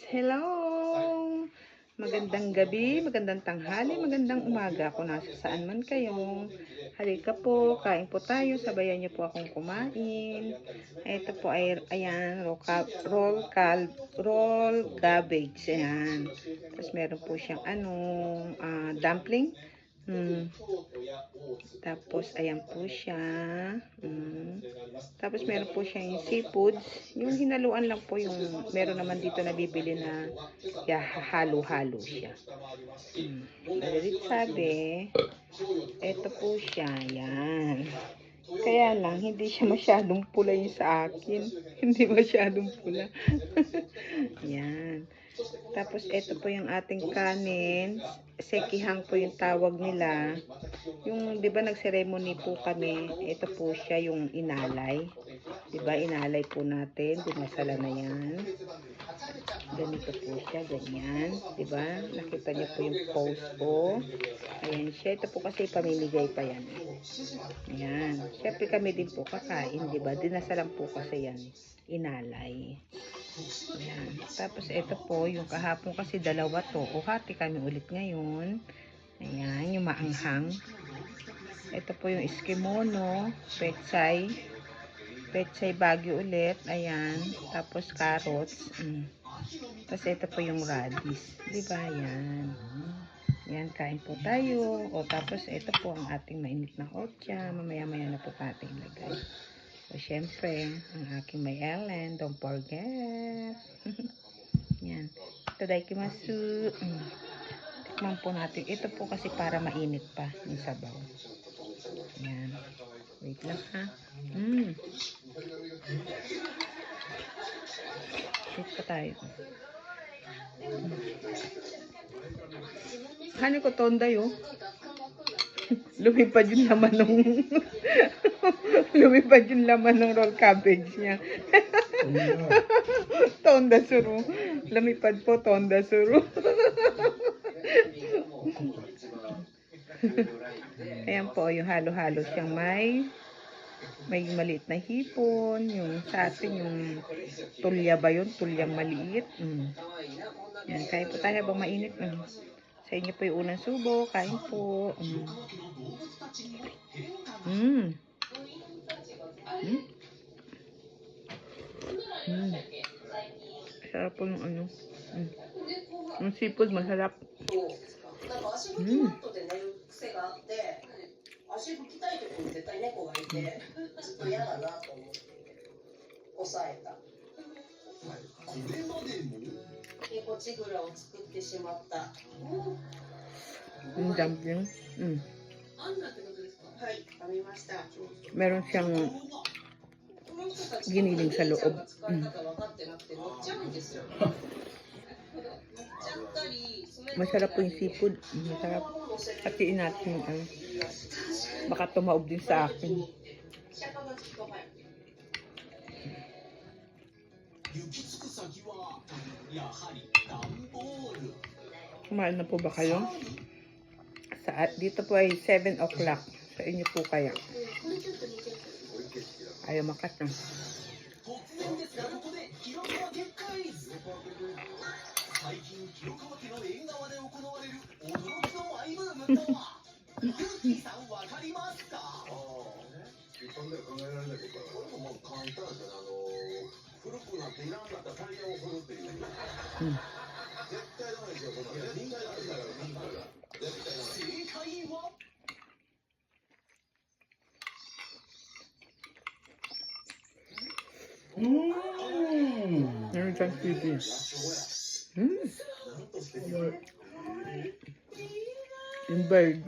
Hello! Magandang gabi, magandang tanghali, magandang umaga kung nasa saan man kayo. Halika po, kain po tayo, sabayan niyo po akong kumain. Ito po ay, ayan, roll cabbage, ayan. Tapos meron po siyang dumpling. Tapos, ayan po siya. Tapos, meron po siya yung seafoods. Yung hinaluan lang po yung, meron naman dito nabibili na halo-halo siya. Madalit sabi, eto po siya, yan. Kaya lang, hindi siya masyadong pula yung sa akin. Hindi masyadong pula. Yan. Tapos, ito po yung ating kanin. Sekihang po yung tawag nila. Yung, di ba, nag-ceremony po kami. Ito po siya yung inalay. Di ba, inalay po natin. Dinasala na yan. Ganito po siya, ganyan. Di ba? Nakita niyo po yung post ko. Ayan siya. Ito po kasi pamimigay pa yan. Ayan. Siyempre kami din po kakain, di ba? Dinasalan po kasi yan. Inalay. Ayan. Tapos ito po, yung kahapon kasi dalawa to. O hati kami ulit ngayon. Ayan, yung maanghang. Ito po yung Eskimono, pechay. Pechay Baguio ulit. Ayan. Tapos carrots. Tapos ito po yung radish. Diba? Ayan. Yan, kain po tayo. O tapos ito po ang ating mainit na hotya. Mamaya-maya na po natin ilagay. So, syempre, ang aking may Ellen. Don't forget. Yan. Itadakimasu. Tikman po natin. Ito po kasi para mainit pa yung sabaw. Yan. Wait lang ha. Wait pa tayo. Hani ko tonday oh. Lumipad yung laman ng lumipad yung laman ng roll cabbage niya. Tonda suru. Lumipad po tonda suru. Ayan po yung halo-halo siyang may maliit na hipon, yung sa atin yung tulya ba yun? Tulyang maliit. Yan, kain po tayo habang mainit. Sa inyo po yung unang subo, kain po. Sarap po yung ano. Yung seafood masarap. なんか足拭きマットで寝る癖があって、足拭きたいところに絶対猫がいて、ちょっと嫌だなと思って抑えた。これまでも猫ちぐらを作ってしまった。Yung dumpling. あんなってことですか？はい、食べました。 Meron siyang giniling sa loob. 使い方分かってなくて乗っちゃうんですよ。 Masarap po yung seafood. Masarap. Hatiin natin yung ano. Baka tumaob din sa akin. Kumain na po ba kayo? Dito po ay 7 o'clock. Sa inyo po kaya. Ayaw makat na. Meron siyang TV. Yung bird.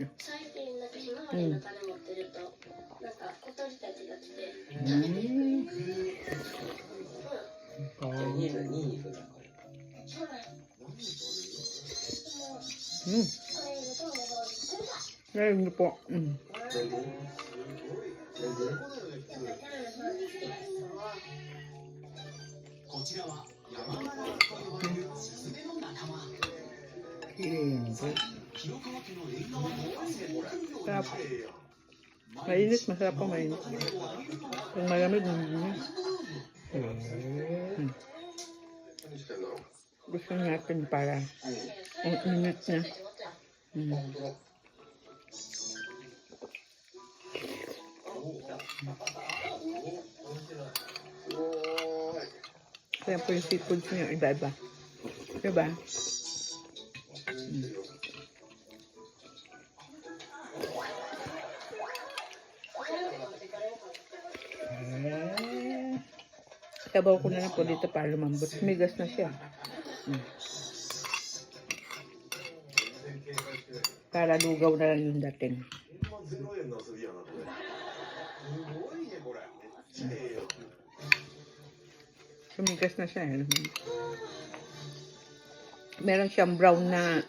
Ngayon niyo po. Sarap. Mainit, masarap pa mainit. Kung malamig, gusto Tapusin natin para ang init na. Kaya po yung seafoods niya, iba-iba. Diba? Sabaw ko na lang po dito para lumambot. Migas na siya. Para lugaw na lang yung dating. Sumigas na siya. Meron siyang brown na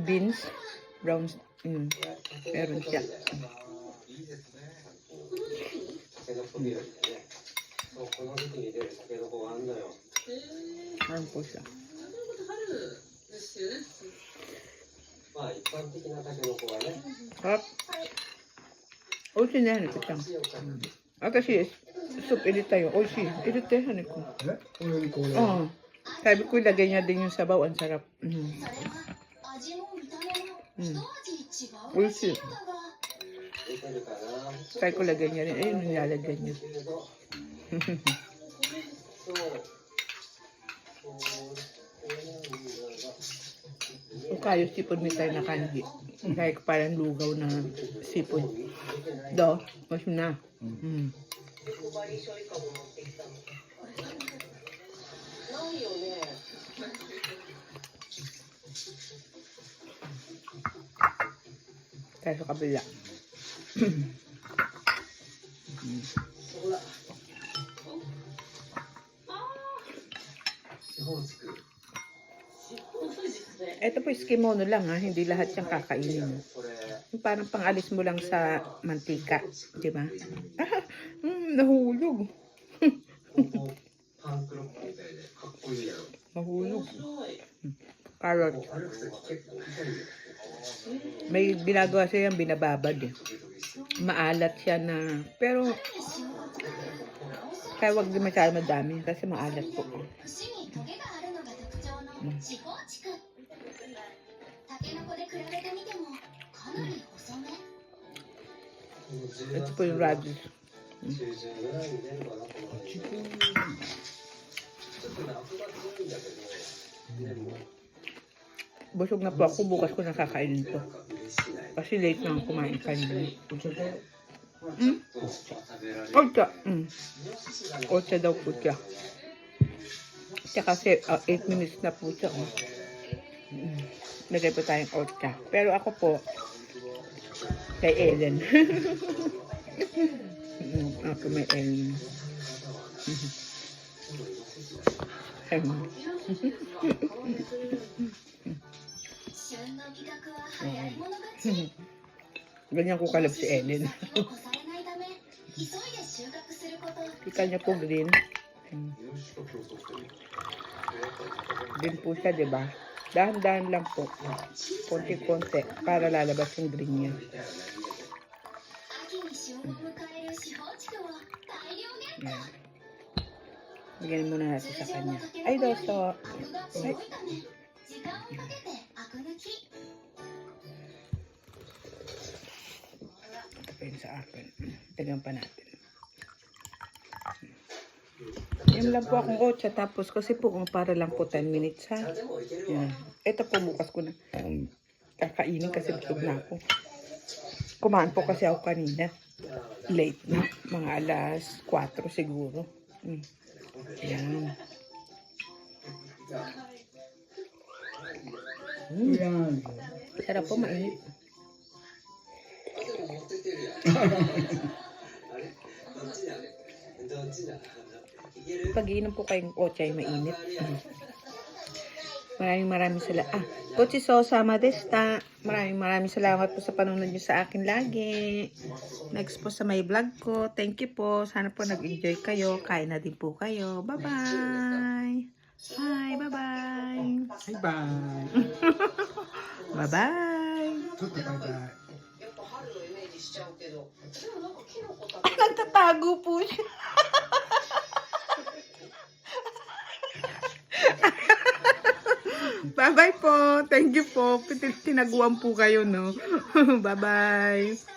beans. Brown. Meron siya. Meron po siya. Harap. Oishi ne hane koちゃん。私、soup edit tayo. Oishi. Edit tayo hane ko. Oo. Sabi ko, ilagay niya din yung sabaw. Ang sarap. Oishi. Sabi ko, lagay niya rin. Ayun, nilalagay niya. O kayo, sipod may tayo na kanji. Kaya parang lugaw na sipod. Do, mas na. Kaya sa kabila. Ito po kimono lang ha, hindi lahat siyang kakainin. Parang pangalis mo lang sa mantika, di ba? Nahulog. Nahulog. Carrot. May ginagawa siya yung binababad eh. Maalat siya na, pero kaya wag di masyado madami kasi maalat po. Ito po yung radish. Busog na po ako. Bukas ko nakakainin to. Kasi late na ako kumain kanina. Ocha. Ocha daw po siya. Kasi 8 minutes na po siya. Lagay po tayong ocha. Pero ako po, kay Ellen. Ako may Ellen. Ganyan ko kalab si Ellen. Kita niya po green. Green po siya, diba? Dahan-dahan lang po. Konti-konti para lalabas yung green niya. Yan. Bigyan muna natin sa kanya. Ay, doso. Ay. Pwede sa akin. Tagang pa natin. Yan lang po akong otsa. Tapos kasi po para lang po 10 minutes ha. Yan. Ito po bukas ko na kakainin kasi busog na ako. Kumain po kasi ako kanina. Late na. Mga alas 4 siguro. Yan. Sarap po, mainit. Pag-iinom po kayong otsa ay mainit. Maraming salamat. Kochiso sama desta. Maraming salamat po sa panonood niyo sa akin lagi. Next po sa may vlog ko. Thank you po. Sana po nag-enjoy kayo. Kain na din po kayo. Bye-bye. Hi, bye-bye. Bye-bye. Bye-bye. Bye-bye. Nagtatago po siya. Bye-bye po. Thank you po. Tinaguan po kayo, no? Bye-bye.